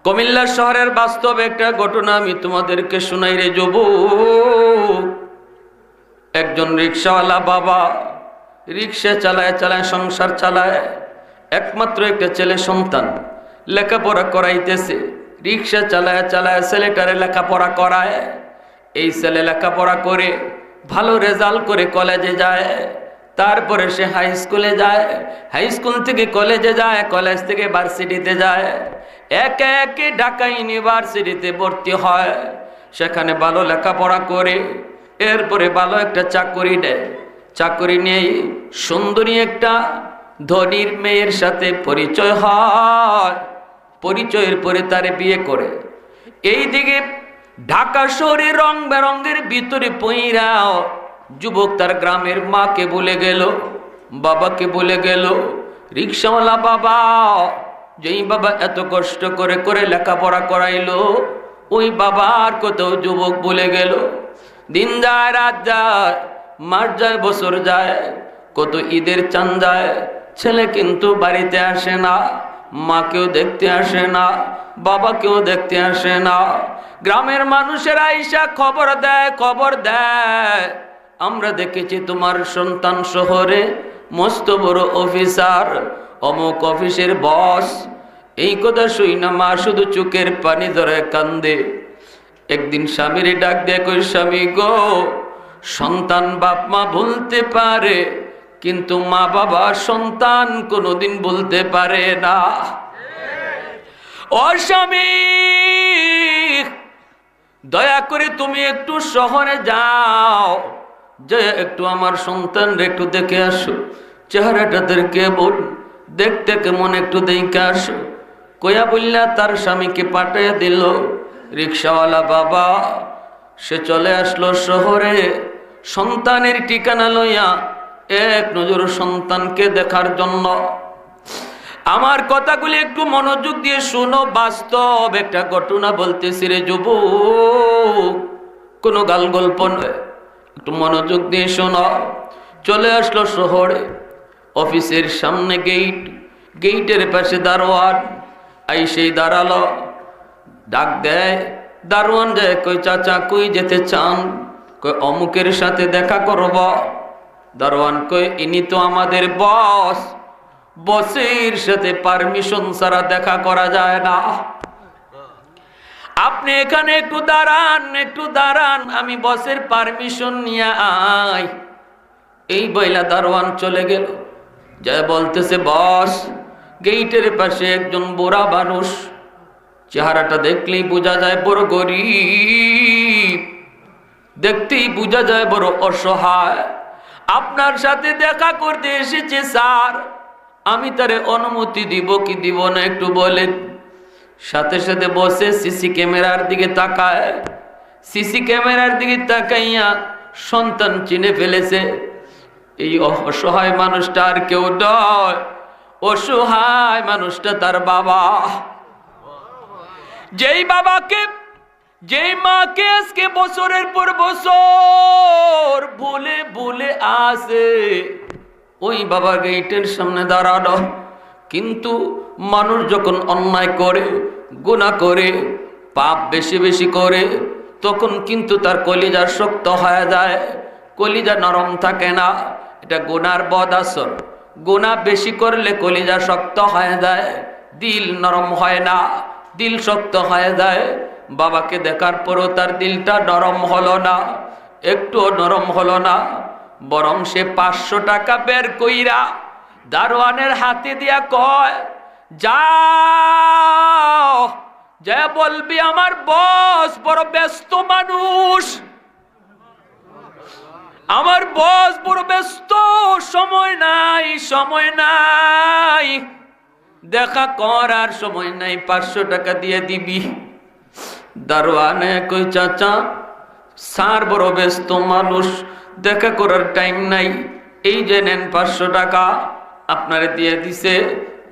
কুমিল্লা শহরের বাস্তব একটা ঘটনা আমি তোমাদেরকে শোনাই রে যুবক। একজন রিকশাওয়ালা বাবা রিকশা চালায় চালায় সংসার চালায়। একমাত্র একটা ছেলে সন্তান, লেখাপড়া করাইতেছে। রিকশা চালায় চালায় ছেলেটারে লেখাপড়া করায়। এই ছেলে লেখাপড়া করে ভালো রেজাল্ট করে কলেজে যায়, তারপরে সে হাই স্কুলে যায়, হাই স্কুল থেকে কলেজে যায়, কলেজ থেকে ভার্সিটিতে যায়, একে একে ঢাকা ইউনিভার্সিটিতে ভর্তি হয়। সেখানে ভালো লেখাপড়া করে এরপরে ভালো একটা চাকরি নেয়। চাকরি নিয়ে সুন্দরী একটা ধনীর মেয়ের সাথে পরিচয় হয়। পরিচয়ের পরে তারে বিয়ে করে। এইদিকে ঢাকা শহরে রং বেরঙ্গের ভিতরে পইরাও যুবক তার গ্রামের মাকে বলে গেল, বাবাকে বলে গেল। রিকশাওয়ালা বাবা, যেই বাবা এত কষ্ট করে করে লেখাপড়া করাইলো, ওই বাবার কোথাও যুবক বলে গেল। দিন যায়, রাত যায়, মাস যায়, বছর যায়, কত ঈদের চাঁদ যায়, ছেলে কিন্তু বাড়িতে আসে না, মাকেও দেখতে আসে না, বাবাকেও দেখতে আসে না। গ্রামের মানুষেরা আইসা খবর দেয়, আমরা দেখেছি তোমার সন্তান শহরে মস্ত বড় অফিসার, অমুক অফিসের বস। এই কথা শুই না মা শুধু চোখের পানি ধরে কান্দে। একদিন স্বামীর ডাক দিয়ে কই, স্বামী গো, সন্তান বাপ মা ভুলতে পারে, কিন্তু মা বাবা সন্তান কোনোদিন বলতে পারে না। ও স্বামী, দয়া করে তুমি একটু শহরে যাও, যে একটু আমার সন্তানরে একটু দেখে আসো, চেহারাটা দেখে বল, দেখতে কেমন একটু দেখে আসো। কয়া বললা তার স্বামীকে পাঠিয়ে দিল। রিকশাওয়ালা বাবা সে চলে আসলো শহরে সন্তানের ঠিকানা লইয়া, এক নজর সন্তানকে দেখার জন্য। আমার কথাগুলি একটু মনোযোগ দিয়ে শোনো, বাস্তব একটা ঘটনা বলতেছি রে যুবক, কোনো গাল গল্প নয়, একটু মনোযোগ দিয়ে শোনো। চলে আসলো শহরে, অফিসের সামনে গেট, গেটের পাশে দারোয়ান আইসেই দাঁড়ালো। ডাক দেয়, দারোয়ান যায়, কই চাচা কই যেতে চান? কই অমুকের সাথে দেখা করব। দারোয়ান কই ইনি তো আমাদের বস, বসের সাথে পারমিশন ছাড়া দেখা করা যায় না। আপনি এখানে একটু দাঁড়ান, আমি বসের পারমিশন নিয়ে আই। এই বইলা দারোয়ান চলে গেল। যায় বলতেছে, বস, গেটের পাশে একজন বুড়া মানুষ, চেহারাটা দেখলেই বোঝা যায় বড় গরিব, দেখতেই বোঝা যায় বড় অসহায়, আপনার সাথে দেখা করতে এসেছে স্যার। আমি তারে অনুমতি দিব কি দিব না একটু বলেন। সাথে সাথে বসে সিসি ক্যামেরার দিকে তাকায়। সিসি ক্যামেরার দিকে তাকাইয়া সন্তান চিনে ফেলেছে। এই অসহায় মানুষটা আর কেউ নয়, অসহায় মানুষটা তার বাবা। যেই মাকে আজকে বছরের পর বছর ভুলে ভুলে আসে, ওই বাবা গেটের সামনে দাঁড়ানো। কিন্তু মানুষ যখন অন্যায় করে, গুনাহ করে, পাপ বেশি বেশি করে, তখন কিন্তু তার কলিজা শক্ত হয়ে যায়, কলিজা নরম থাকে না। এটা গুনার বদ আসর। গুনাহ বেশি করলে কলিজা শক্ত হয়ে যায়, দিল নরম হয় না, দিল শক্ত হয়ে যায়। বাবাকে দেখার পরও তার দিলটা নরম হলো না, একটুও নরম হলো না, বরং সে 500 টাকা বের কইরা দারোয়ানের হাতে দিয়া কয়, যাও যা বলবি আমার বস বড় ব্যস্ত মানুষ, আমার বস বড় ব্যস্ত, সময় নাই, দেখা করার সময় নাই, 500 টাকা দিয়ে দিবি। দারোয়ানে কই, চাচা স্যার বড় ব্যস্ত মানুষ, দেখা করার টাইম নাই, এই যে নেন 500 টাকা আপনারে দিয়ে দিছে,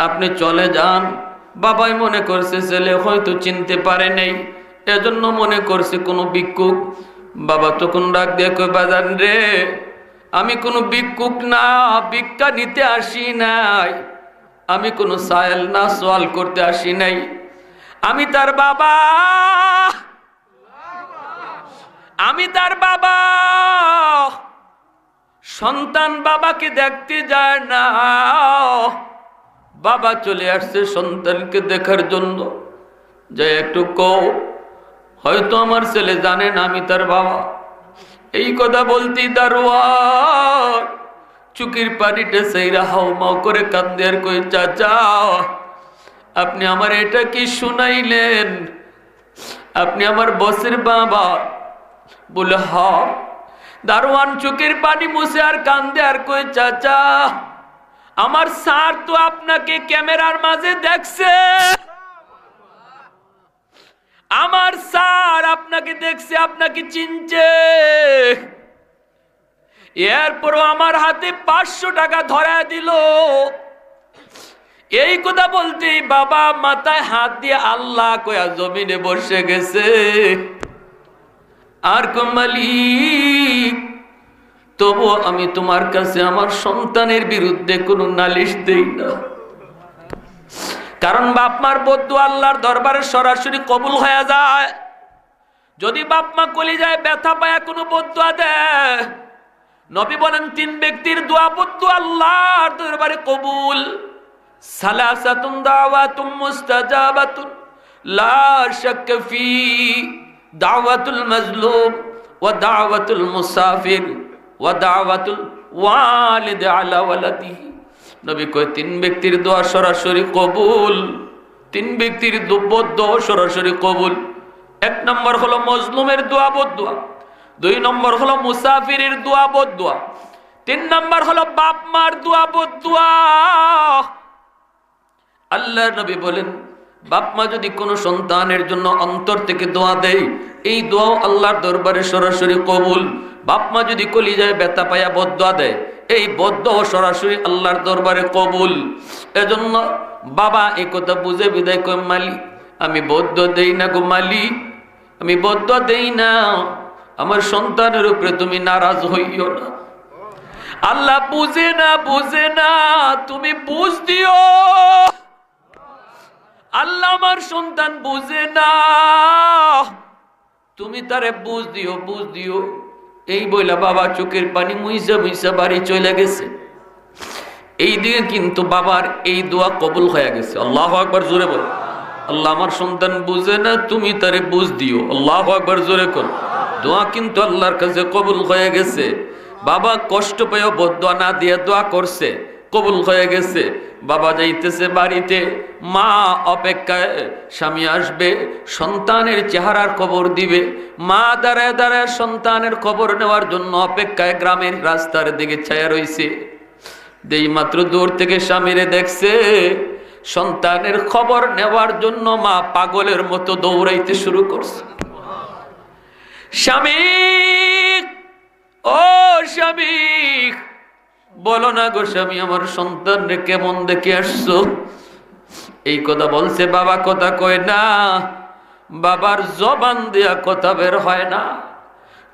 আপনি চলে যান। বাবাই মনে করছে ছেলে হয়তো চিনতে পারে নাই, এজন্য মনে করছে কোনো ভিক্ষুক। বাবা তখন ডাক দিয়ে কই, বাজান রে, আমি কোনো ভিক্ষুক না, ভিক্ষা নিতে আসি নাই, আমি কোনো সায়েল না, সওয়াল করতে আসি নাই, আমি তার বাবা, আমি তার বাবা। সন্তান বাবাকে দেখতে যায় না, বাবা চলে আসছে সন্তানকে দেখার জন্য। যে একটু কও, হয়তো আমার ছেলে জানে না আমি তার বাবা। এই কথা বলতেই দারোয়ান চুকির পানিটা সেইরা হাউমাউ করে কান্দে আর কই, চাচা আপনি আমার এটা কি শুনাইলেন? আপনি আমার বসের বাবা? বলে হ্যাঁ। দারোয়ান চোখের পানি মুছে আর কান্দে আর কই, চাচা আমার স্যার তো আপনাকে ক্যামেরার মাঝে দেখছে, আমার স্যার আপনাকে দেখছে, আপনাকে চিনছে। এরপরও আমার হাতে 500 টাকা ধরায় দিল। এই কথা বলতেই বাবা মাথায় হাত দিয়ে আল্লাহ কয়া জমিনে বসে গেছে। আর কো, মালিক তবু আমি তোমার কাছে আমার সন্তানের বিরুদ্ধে কোনো নালিশ দেই না, কারণ বাপ মার বদদুয়া আল্লাহর দরবারে সরাসরি কবুল হয়ে যায়। যদি বাপ মা কলিজায় ব্যথা পায় কোনো বদদুয়া দেয়, নবী বলেন 3 ব্যক্তির দোয়া বদদুয়া আল্লাহর দরবারে কবুল। সালাসাতুন দাওয়াতুম মুস্তাজাবাতুন লা শাক্কা ফি দাওয়াতুল মাজলুম ওয়া দাওয়াতুল মুসাফির ওয়া দাওয়াতুল ওয়ালিদ আলা ওয়ালাদিহি। নবী কয় 3 ব্যক্তির দোয়া সরাসরি কবুল, 3 ব্যক্তির দোয়া সরাসরি কবুল। 1 নম্বর হলো মজলুমের দোয়া বদদুয়া, 2 নম্বর হলো মুসাফিরের দোয়া বদদুয়া, 3 নম্বর হলো বাপ মার দোয়া বদদুয়া। আল্লাহর নবী বলেন, বাপ মা যদি কোনো সন্তানের জন্য অন্তর থেকে দোয়া দেয়, এই দোয়াও আল্লাহর দরবারে সরাসরি কবুল। বাপ মা যদি কলিজায় ব্যথা পায়া বদদুয়া দেয়, এই বদদুয়া সরাসরি আল্লাহর দরবারে কবুল। এজন্য বাবা এই কথা বুঝে বিদায় কয়, মালিক আমি বদদুয়া দেই না গো মালিক, আমি বদদুয়া দেই না, আমার সন্তানের উপরে তুমি নারাজ হইও না। আল্লাহ বুঝে না, বুঝে না, তুমি বুঝ দিও। আল্লাহ আমার সন্তান বুঝে না, তুমি তারে বুঝ দিও, বুঝ দিও। এই বইলা বাবা চোখের পানি মুইসা মুইসা বাড়ি চলে গেছে। এই দিকে কিন্তু বাবার এই দোয়া কবুল হয়ে গেছে। আল্লাহু আকবার, জোরে বল। আল্লাহ আমার সন্তান বুঝে না, তুমি তারে বুঝ দিও। আল্লাহু আকবার, জোরে কর। দোয়া কিন্তু আল্লাহর কাছে কবুল হয়ে গেছে। বাবা কষ্ট পেয়েও বদদুয়া না দিয়ে দোয়া করছে, কবুল হয়ে গেছে। বাবা যাইতেছে বাড়িতে, মা অপেক্ষায়, স্বামী আসবে সন্তানের চেহারার খবর দিবে। মা দাঁড়ায় দাঁড়ায় সন্তানের খবর নেওয়ার জন্য অপেক্ষায় গ্রামের রাস্তার দিকে ছায়া রইছে। দেই মাত্র দূর থেকে স্বামীরে দেখছে, সন্তানের খবর নেওয়ার জন্য মা পাগলের মতো দৌড়াইতে শুরু করছে। স্বামী, ও স্বামী, বলো না গো স্বামী, আমার সন্তান রে কেমন দেখে আসছো? এই কথা বলছে, বাবা কথা কয় না, বাবার জবান দেয়া কথা বের হয় না।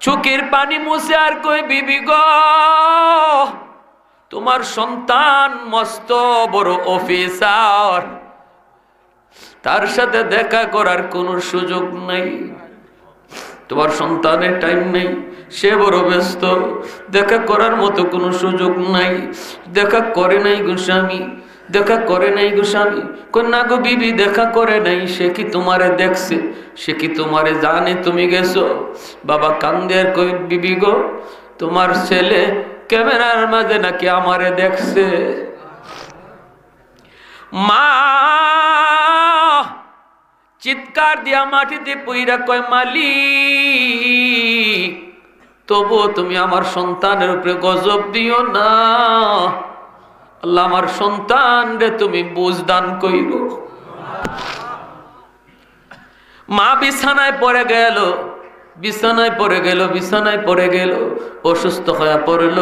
চোখের পানি মুছে আর কই, বিবি গো তোমার সন্তান মস্ত বড় অফিসার, তার সাথে দেখা করার কোনো সুযোগ নাই। তোমার সন্তানের টাইম নেই, সে বড় ব্যস্ত, দেখা করার মতো কোনো সুযোগ নাই। দেখা করে নাই গোস্বামী, দেখা করে নাই গোস্বামী। কন্যা গো বিবি, দেখা করে নাই। সে কি তোমারে দেখছে? সে কি তোমারে জানে তুমি গেছো? বাবা কান্দে আর কই, বিবি গো তোমার ছেলে ক্যামেরার মাঝে নাকি আমারে দেখছে। মা চিৎকার দিয়া মাটিতে পইরা কয়, মালিক তবুও তুমি আমার সন্তানের উপরে গজব দিও না। আল্লাহ আমার সন্তান রে তুমি বুঝদান কইরো। মা বিছানায় পড়ে গেল, বিছানায় পড়ে গেল, বিছানায় পড়ে গেল, অসুস্থ হয়ে পড়ল।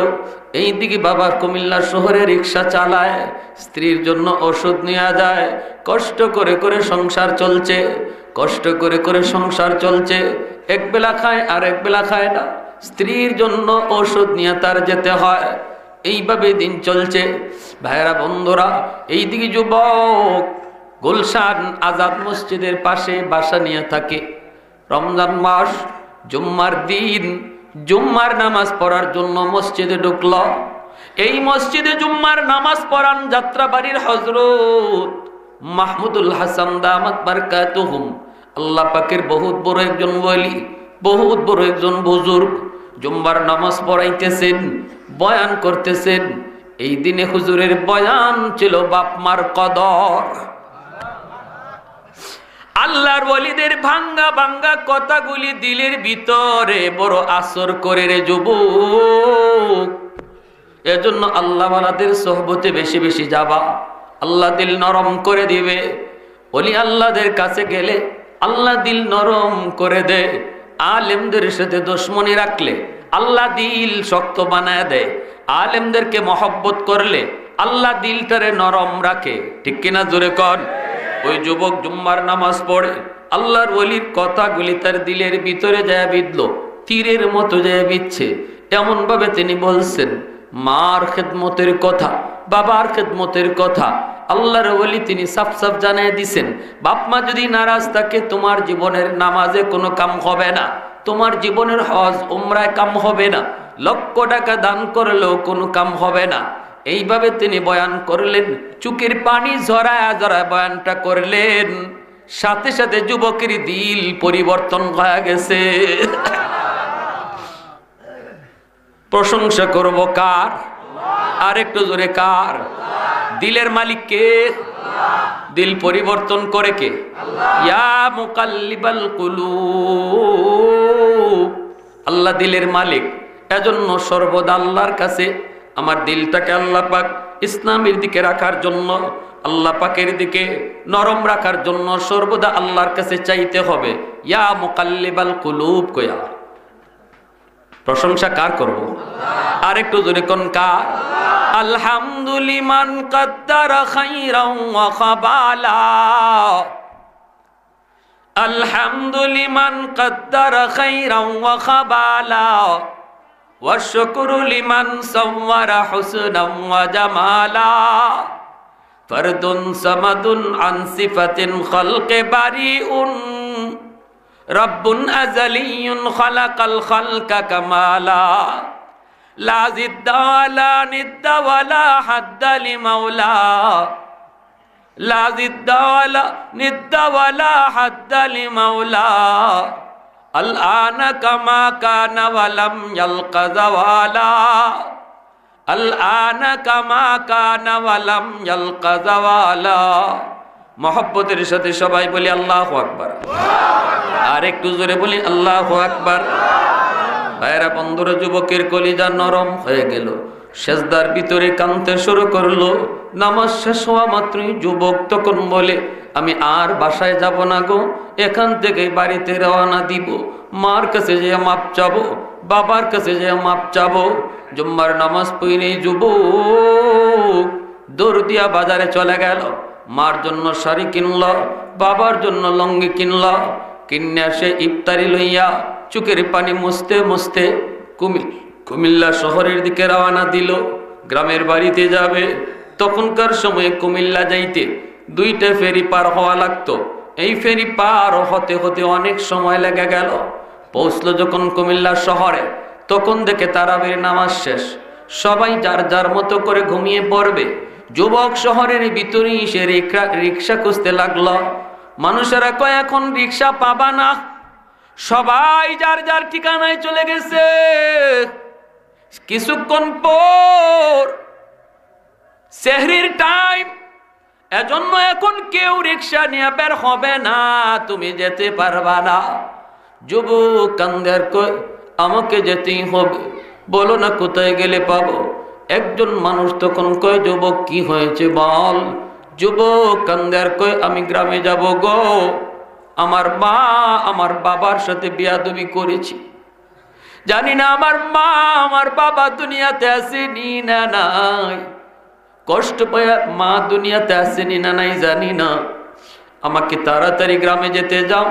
এইদিকে বাবা কুমিল্লা শহরে রিক্সা চালায়, স্ত্রীর জন্য ওষুধ নিয়ে যায়। কষ্ট করে করে সংসার চলছে, কষ্ট করে করে সংসার চলছে। এক বেলা খায় আর এক বেলা খায় না, স্ত্রীর জন্য ওষুধ নিয়ে তার যেতে হয়। এইভাবে দিন চলছে। ভাইরা বন্ধুরা, এইদিকে যুবক গুলশান আজাদ মসজিদের পাশে বাসা নিয়ে থাকে। রমজান মাস, জুম্মার দিন জুম্মার নামাজ পড়ার জন্য মসজিদে ঢুকল। এই মসজিদে জুম্মার নামাজ পড়ান যাত্রাবাড়ির হযরত মাহমুদুল হাসান দামাত বারকাতুহুম, আল্লাহ পাকের বহুত বড় একজন ওলি, বহুত বড় একজন বুজুর্গ। জুম্মার নামাজ পড়াইতেছেন, বয়ান করতেছেন। এই দিনে হুজুরের বয়ান ছিল বাপ মার কদর। আল্লাহর ওলিদের ভাঙ্গা ভাঙ্গা কথাগুলি দিলের ভিতরে বড় আসর করে রে যুবক। এজন্য আল্লাহওয়ালাদের সোহবতে বেশি বেশি যাবা, আল্লাহ দিল নরম করে দিবে। ওলি আল্লাহদের কাছে গেলে আল্লাহ দিল নরম করে দে। আলেমদের সাথে দুশমনি রাখলে আল্লাহ দিল শক্ত বানায় দেয়। আলেমদেরকে মহব্বত করলে আল্লাহ দিলটারে নরম রাখে। ঠিক কিনা জোরে কর। ওই যুবক জুম্মার নামাজ পড়ে, আল্লাহর ওলির কথাগুলি তার দিলের ভিতরে যায় বিঁধল, তীরের মতো যায় বিচ্ছে। এমন ভাবে তিনি বলছেন, মার খেদমতের কথা, বাবার খেদমতের কথা আল্লাহর ওলি তিনি সাফ সাফ জানিয়ে দিছেন। বাপ মা যদি নারাজ থাকে তোমার জীবনের নামাজে কোনো কাম হবে না, তোমার জীবনের হজ উমরায় কাম হবে না, লক্ষ টাকা দান করলেও কোনো কাম হবে না। এইভাবে তিনি বয়ান করলেন, চুকের পানি ঝরায় ঝরায় বয়ানটা করলেন। সাথে সাথে যুবকের দিল পরিবর্তন হয়ে গেছে। প্রশংসা করব কার? আর একটু জোরে কার? দিলের মালিক কে? দিল পরিবর্তন করে কে? ইয়া মুকাল্লিবাল কুলুব, আল্লাহ দিলের মালিক। এজন্য সর্বদা আল্লাহর কাছে আমার দিলটাকে আল্লাহ পাক ইসলামের দিকে রাখার জন্য, আল্লাহ পাকের দিকে নরম রাখার জন্য সর্বদা আল্লাহর কাছে চাইতে হবে। ইয়া মুকাল্লিবাল কুলুব কয়া প্রশংসা কার করব? আর একটু জোরে কোন কার? আলহামদুলিমান কাদ্দারা খাইরান ওয়া খাবালা, আলহামদুলিমান কাদ্দারা খাইরান ওয়া খাবালা, ওয়া শুকরু লিমান সাওয়ারা হুসনান ওয়া জামালা, ফারদুন সামাদুন আন সিফাতিন খালকে বারিউন, রব্বুন আযালিয়্যুন খালাকাল খালকা কামালা, লা জিদ্দা ওয়ালা নিদ্দা ওয়ালা হাদ্দা লিমাওলা, লা জিদ্দা ওয়ালা নিদ্দা ওয়ালা হাদ্দা লিমাওলা, আল আনা কামা কানা ওয়ালাম ইয়ালকা যাওয়ালা, আল আনা কামা কানা ওয়ালাম ইয়ালকা যাওয়ালা। মহব্বতের সাথে সবাই বলি আল্লাহু আকবার। আর একটু জোরে বলি আল্লাহু আকবার। ভাইরা বন্ধুরা, যুবকের কলিজা নরম হয়ে গেল, সেজদার ভিতরে কাঁদতে শুরু করলো। নামাজ শেষ হওয়া মাত্রই যুবক তখন বলে, আমি আর বাসায় যাব না গো, এখান থেকে বাড়িতে রওনা দিব, মার কাছে যে মাপ চাবো, বাবার কাছে যে মাপ চাবো। জুম্মার নামাজ পড়ে যুবক দৌড় দিয়া বাজারে চলে গেল। মার জন্য শাড়ি কিনল, বাবার জন্য লঙ্গি কিনল। কিনে সে ইফতারি লইয়া চোখের পানি মুছতে মুছতে কুমিল্লা শহরের দিকে রওনা দিল। গ্রামের বাড়িতে যাবে। তখনকার সময়ে কুমিল্লা যাইতে 2টা ফেরি পার হওয়া লাগতো। এই ফেরি পার হতে হতে অনেক সময় লেগে গেল। পৌঁছলো যখন কুমিল্লা শহরে, তখন দেখে তারাবির নামাজ শেষ, সবাই যার যার মতো করে ঘুমিয়ে পড়বে। যুবক শহরের ভিতরেই সে রিক্সা খুঁজতে লাগলো। মানুষেরা কয় এখন রিক্সা পাবা না, সবাই যার যার ঠিকানায় চলে গেছে। কিছুক্ষণ পর সেহরির টাইম, এজন্য এখন কেউ রিক্সা নিয়ে বের হবে না, তুমি যেতে পারবা না। যুবক কান্দের কয় আমাকে যেতেই হবে, বলো না কোথায় গেলে পাবো। একজন মানুষ তখন কয় যুবক কি হয়েছে বল। যুবক কান্দের কয় আমি গ্রামে যাব গো, আমার মা আমার বাবার সাথে বিয়াদবি করেছি, জানি না আমার মা আমার বাবা দুনিয়াতে আসেনি না নাই, কষ্ট পায় মা দুনিয়াতে আসেনি না নাই জানি না, আমাকে তাড়াতাড়ি গ্রামে যেতে যাও।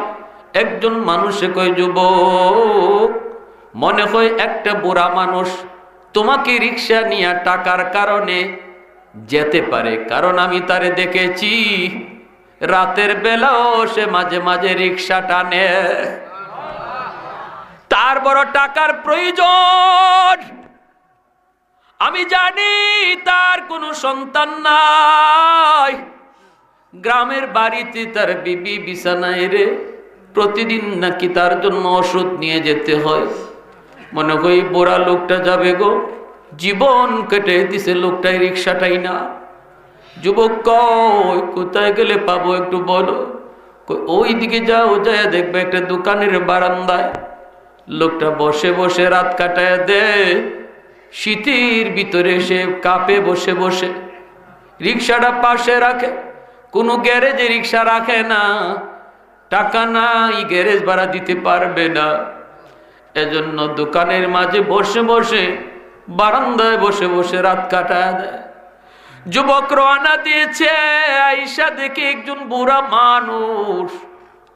একজন মানুষে কয় যুবক মনে হয় একটা বুড়া মানুষ তোমাকে রিক্সা নিয়ে টাকার কারণে যেতে পারে, কারণ আমি তারে দেখেছি রাতের বেলাও সে মাঝে মাঝে রিক্সা টানে। তার বড় টাকার প্রয়োজন। আমি জানি তার কোনো সন্তান নাই, গ্রামের বাড়িতে তার বিবি বিছানায় রে, প্রতিদিন নাকি তার জন্য ওষুধ নিয়ে যেতে হয়। মনে করি বুড়া লোকটা যাবে গো, জীবন কেটে দিছে লোকটাই, রিক্সাটাই না। যুবক কই কোথায় গেলে পাবো একটু বলো। ওই দিকে যাও, যায় দেখবে একটা দোকানের বারান্দায় লোকটা বসে বসে রাত কাটায় দে। শীতের ভিতরে সে কাপে বসে বসে রিক্সাটা পাশে রাখে। কোনো গ্যারেজে রিক্সা রাখে না, টাকা নাই, গ্যারেজ ভাড়া দিতে পারবে না। এজন্য দোকানের মাঝে বসে বসে, বারান্দায় বসে বসে রাত কাটায় দেয়। যুবক রওনা দিয়েছে, আইসা দেখে একজন বুড়া মানুষ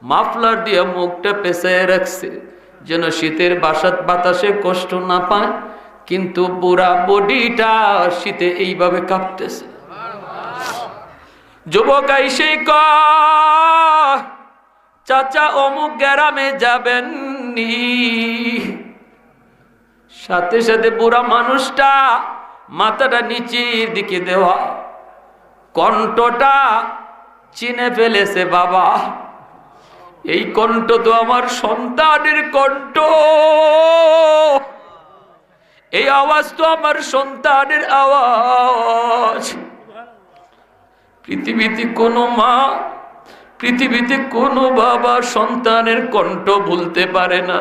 মাফলার দিয়ে মুখটা পেঁচায় রাখছে, যেন শীতের বাতাসে কষ্ট না পায়, কিন্তু বুড়া বডিটা শীতে এইভাবে কাঁপতেছে। যুবক আইসে কয়, চাচা অমুক গ্রামে যাবেন নি? সাথে সাথে বুড়া মানুষটা মাথাটা নিচের দিকে দেওয়া, কণ্ঠটা চিনে ফেলেছে। বাবা, এই কণ্ঠ তো আমার সন্তানের কণ্ঠ, এই আওয়াজ তো আমার সন্তানের আওয়াজ। পৃথিবীতে কোনো মা, পৃথিবীতে কোনো বাবা সন্তানের কণ্ঠ ভুলতে পারে না।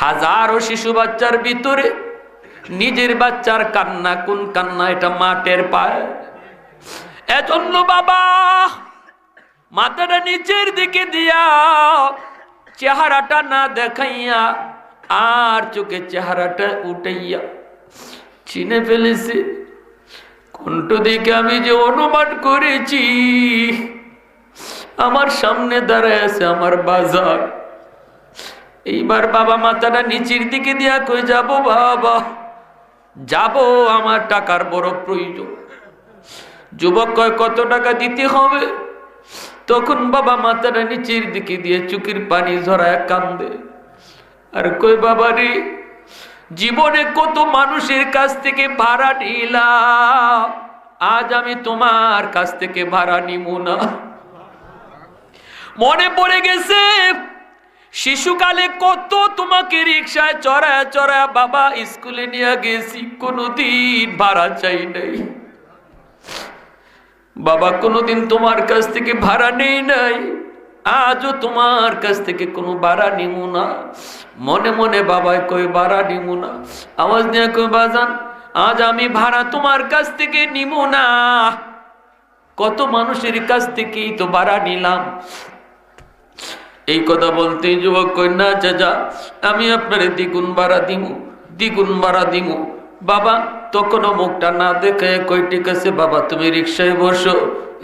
হাজারো শিশু বাচ্চার ভিতরে নিজের বাচ্চার কান্না, কোন কান্না এটা মা টের পায়। এজন্য বাবা মাথাটা নিচের দিকে দিয়া, চেহারাটা না দেখাইয়া আর চোখে চেহারাটা উঠাইয়া চিনে ফেলেছে। কণ্ঠ দেখে আমি যে অনুমান করেছি, আমার সামনে দাঁড়ায় আছে আমার বাজার। এইবার বাবা মাথাটা নিচের দিকে দিয়া কই যাব, বাবা যাব, আমার টাকার বড় প্রয়োজন। যুবক কয় কত টাকা দিতে হবে? তখন বাবা মাথাটা নিচের দিকে দিয়ে চোখের পানি ঝরায় কান্দে আর কই, বাবা রে, জীবনে কত মানুষের কাছ থেকে ভাড়া নিলাম, আজ আমি তোমার কাছ থেকে ভাড়া নিব না। মনে পড়ে গেছে শিশুকালে কত তোমাকে রিক্সায় চড়ায় চড়ায় বাবা স্কুলে নিয়ে গেছি, কোনোদিন ভাড়া চাই নাই। বাবা কোনোদিন তোমার কাছ থেকে ভাড়া নেই নাই, আজও তোমার কাছ থেকে কোনো ভাড়া নিব না। মনে মনে বাবাই কই ভাড়া নিব না, আওয়াজ নিয়ে কই বাজান আজ আমি ভাড়া তোমার কাছ থেকে নিব না। কত মানুষের কাছ থেকেই তো ভাড়া নিলাম। এই কথা বলতে যুবক কই, না চাচা আমি আপনার দ্বিগুণ ভাড়া দিব, দ্বিগুণ ভাড়া দিব। বাবা তখনও মুখটা না দেখে কই, ঠিক আছে বাবা তুমি রিক্সায় বসো।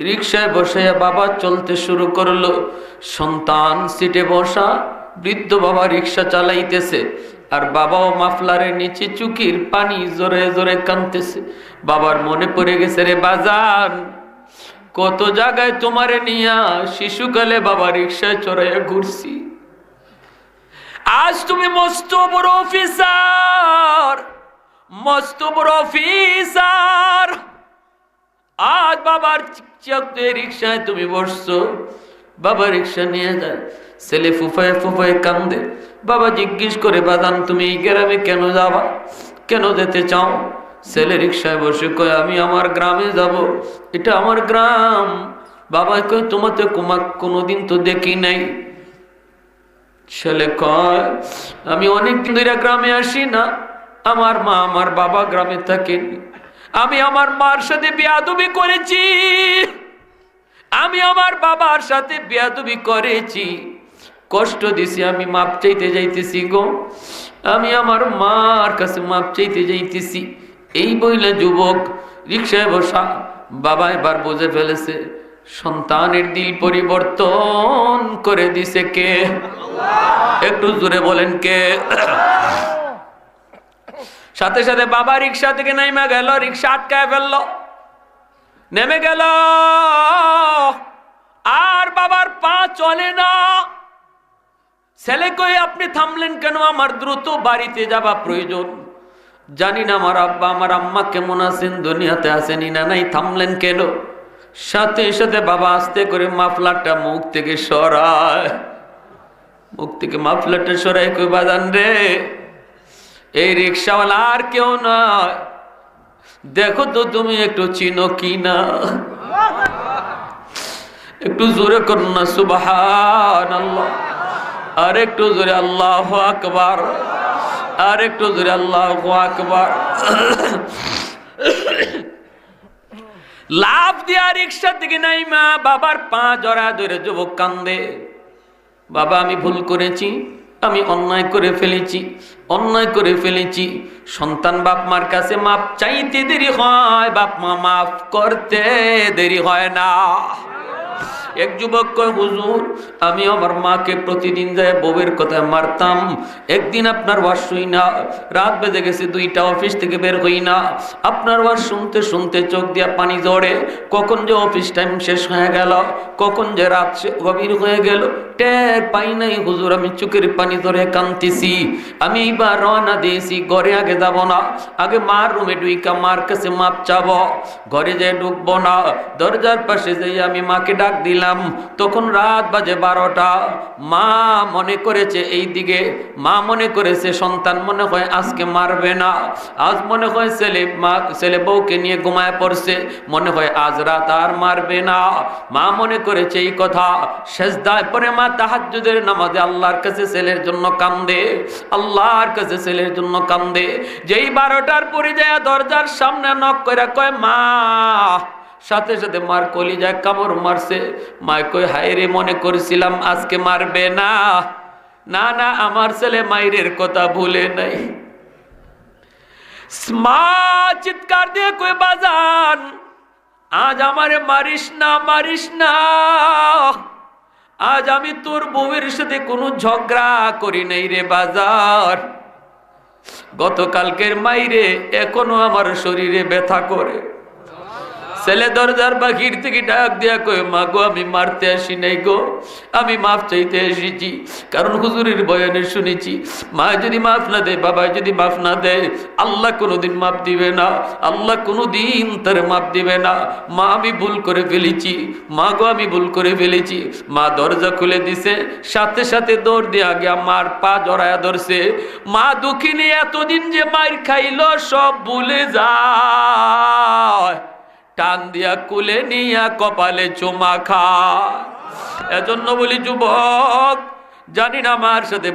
রিক্সায় বসে বাবা চলতে শুরু করলো। সন্তান সিটে বসা, বৃদ্ধ বাবা রিক্সা চালাইতেছে আর বাবাও মাফলারের নিচে চুকির পানি জোরে জোরে কাঁদতেছে। বাবার মনে পড়ে গেছে, রে বাজান কত জায়গায় তোমারে নিয়া শিশুকালে বাবা রিক্সায় চড়াইয়া ঘুরছি, আজ তুমি মস্ত বড় অফিসার, মস্ত বড় অফিসার, আজ বাবার রিক্সায় তুমি বসছো। বাবা রিক্সা নিয়ে যায়, ছেলে ফুফায় ফুফায় কান্দে। বাবা জিজ্ঞেস করে, বাদান তুমি এই গ্রামে কেন যাবা, কেন যেতে চাও? ছেলে রিক্সায় বসে কয়, আমি আমার গ্রামে যাব, এটা আমার গ্রাম। বাবা কয়, তোমাকে কোনোদিন তো দেখি নাই। ছেলে কয়, আমি অনেকদিন ধরে গ্রামে আসি না, আমার মা আমার বাবা গ্রামে থাকেন, আমি আমার মার সাথে বেয়াদবি করেছি, আমি আমার বাবার সাথে বেয়াদবি করেছি, কষ্ট দিছি, আমি মাপ চাইতে যাইতেছি গো, আমি আমার মার কাছে মাপ চাইতে যাইতেছি। এই বইলে যুবক রিক্সায় বসা। বাবা এবার বুঝে ফেলেছে সন্তানের দিল পরিবর্তন করে দিছে কে? একটু জোরে বলেন কে? সাথে সাথে বাবা রিক্সা থেকে নাইমা গেল, রিক্সা আটকায় ফেললো। নেমে গেল। আর বাবার পা চলে না। ছেলে কই আপনি থামলেন কেন? আমার দ্রুত বাড়িতে যাওয়া প্রয়োজন। জানি না আমার আব্বা আমার আম্মা কেমন আছেন, দুনিয়াতে আছেনই না নাই, থামলেন কেন? সাথে সাথে বাবা আস্তে করে মাফলারটা মুখ থেকে সরায়। মুখ থেকে মাফলারটা সরাই কই বাজান রে, এই রিক্সাওয়ালা আর কেউ নয়, দেখো তো তুমি একটু চিনো কি না? একটু জোরে করুন না সুবহানাল্লাহ, আর একটু জোরে আল্লাহু আকবার, আর একটু জোরে আল্লাহু আকবার। লাফ দিয়া রিক্সা থেকে নাইমা বাবার পা জড়া ধরে যুবক কান্দে, বাবা আমি ভুল করেছি, আমি অন্যায় করে ফেলেছি, অন্যায় করে ফেলেছি। সন্তান বাপ মার কাছে মাপ চাইতে দেরি হয়, বাপ মা মাফ করতে দেরি হয় না। এক যুবক কয় হুজুর আমি আমার মাকে প্রতিদিন যায় বউয়ের কথা মারতাম, একদিন আপনার ওয়াজ শুই না, রাত বেজে গেছে 2টা, অফিস থেকে বের হই না, আপনার ওয়াজ শুনতে শুনতে চোখ দিয়া পানি ঝরে, কখন যে অফিস টাইম শেষ হয়ে গেল, কখন যে রাত গভীর হয়ে গেল টের পাই নাই হুজুর, আমি চোখের পানি ধরে কাঁদতেছি। আমি এইবার রওনা দিয়েছি, ঘরে আগে যাব না, আগে মার রুমে ঢুইকা মার কাছে মাপ চাবো। ঘরে যেয়ে ঢুকবো না, দরজার পাশে যেয়ে আমি মাকে ডাক দিলাম, তখন রাত বাজে 12টা। মা মনে করেছে এই দিকে, মা মনে করেছে সন্তান মনে হয় আজকে মারবে না, আজ মনে হয় ছেলে বউকে নিয়ে ঘুমায় পড়ছে, মনে হয় আজ রাত আর মারবে না। মা মনে করেছে এই কথা। সেজদায় পড়ে মা তাহাজ্জুদের নামাজে আল্লাহর কাছে ছেলের জন্য কান্দে, আল্লাহর কাছে ছেলের জন্য কান্দে। যেই 12টার পরে যায় দরজার সামনে নক করে কয় মা, সাথে সাথে মার কলিজায় কামড় মারছে। মা কই হায় রে, মনে করেছিলাম আজকে মারবে না। না না, আমার ছেলে মায়ের কথা ভুলে নাই। মা চিৎকার দিয়ে কই বাজান আজ আমারে মারিস না, মারিস না, আজ আমি তোর বউয়ের সাথে কোনো ঝগড়া করি নাই রে বাজার, গতকালকের মাইরে এখনো আমার শরীরে ব্যথা করে। ছেলে দরজার বাহির থেকে ডাক দিয়া কই মা গো আমি মারতে আসি নাই গো, আমি মাফ চাইতে এসেছি, কারণ হুজুরের বয়ানে শুনেছি মা যদি মাফ না দেয়, বাবা যদি মাফ না দেয়, আল্লাহ কোনোদিন মাফ দিবে না, আল্লাহ কোনোদিন তার মাফ দিবে না। মা আমি ভুল করে ফেলেছি, মা গো আমি ভুল করে ফেলেছি। মা দরজা খুলে দিছে, সাথে সাথে দৌড় দিয়ে আগে আমার পা জড়ায়া ধরছে। মা দুঃখিনী এতদিন যে মায়ের খাইলো সব ভুলে যায়, টান দিয়া কুলে নিয়া কপালে চুমা খা। এজন্য বলি যুবক, জানি না মার সাথে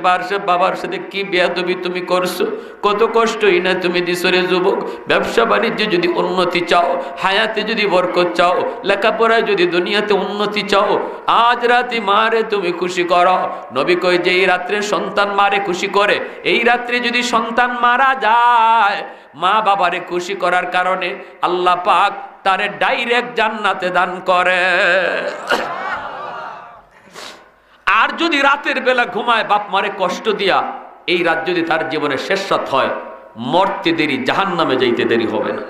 বাবার সাথে কি বেয়াদবি তুমি করছো, কত কষ্টই না তুমি দিছো রে যুবক। ব্যবসা বাণিজ্যে যদি উন্নতি চাও, হায়াতে যদি বরকত চাও, লেখাপড়ায় যদি দুনিয়াতে উন্নতি চাও, আজ রাতে মারে তুমি খুশি করো। নবী কই যে এই রাত্রে সন্তান মারে খুশি করে, এই রাত্রে যদি সন্তান মারা যায়, মা বাবারে খুশি করার কারণে আল্লাহ পাক তারে ডাইরেক্ট জান্নাতে দান করে। আর যদি রাতের বেলা ঘুমায় বাপ মারে কষ্ট দিয়া, এই রাত যদি তার জীবনের শেষ রাত হয়, মরতে দেরি, জাহান্নামে যাইতে দেরি হবে না।